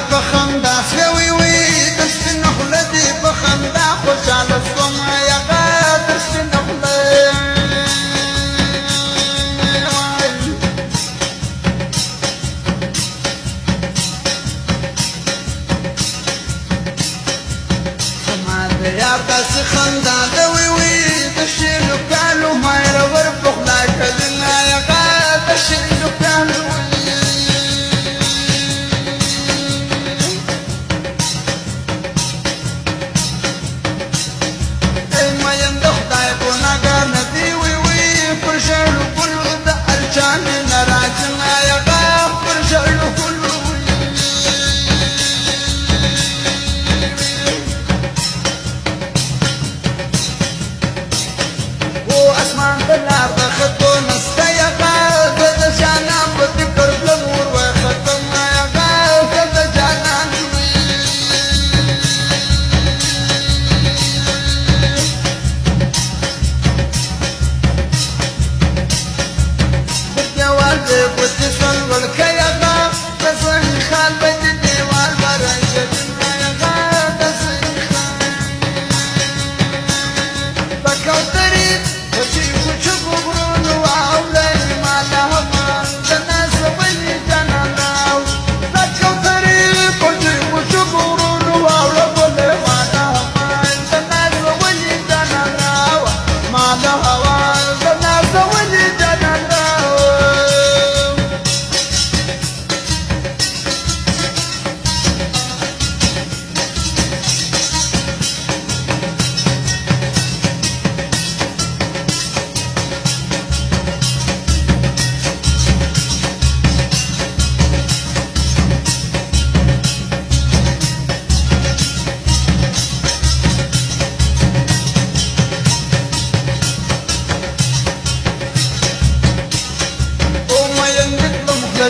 په خندا شوي وي د سپینو خوله دې په خندا خوشحاله شوم هغه د سپینو خوله زما د یار داسې خندا ده وي وي د شیلو پیالو مایره ور په خوله کوینه هغه د شیلو پیالو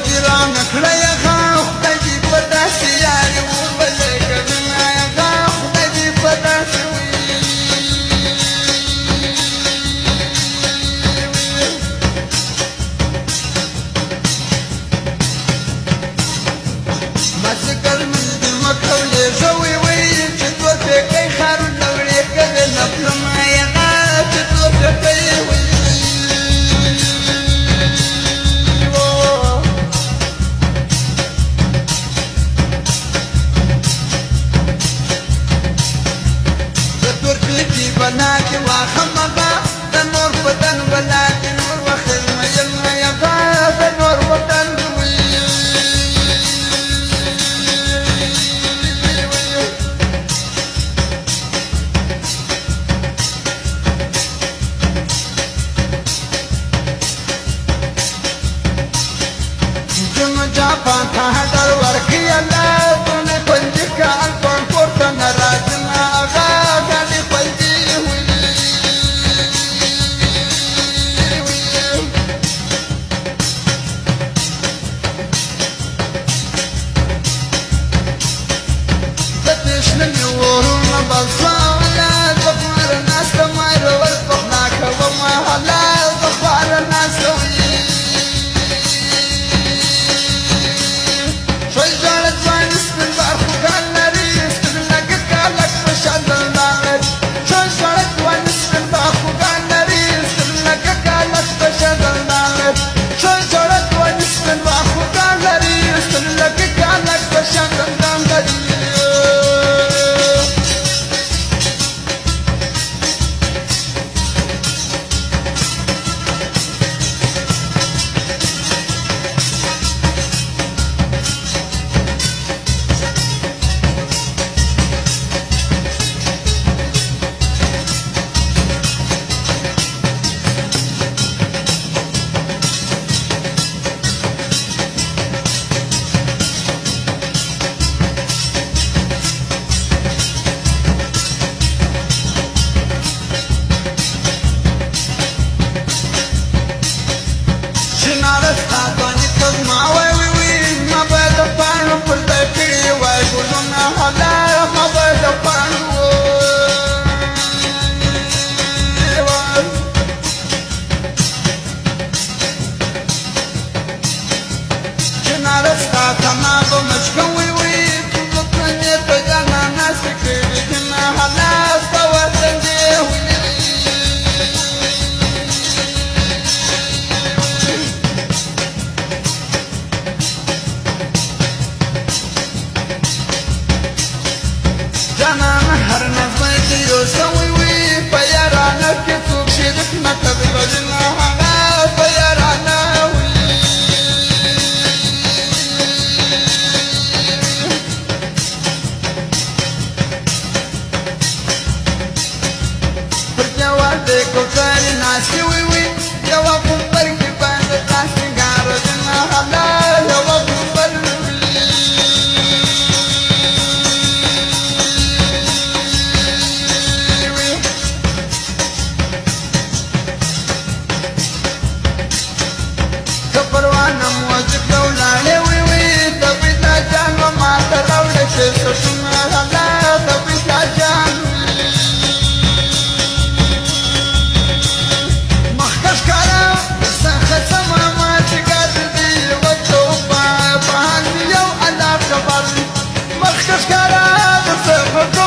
جرام کړی هغه خدای دې په داسې یاري وبلې کوینه هغه خدای دې په داسې مازدیګر مې مکولې ژوي وي چې دوه پېکۍ ښارونه وړې کوې نفلونه هغه چې دوه پېکۍ وي بنا کې واخمغه د نور بدن ولا کې نور وخل مې یا د نور بدن جم جاپان ته در ورکی الله تونه پنځ کال پون پورته ناراضنا هغه غالي پنځ كشكرا بالصبح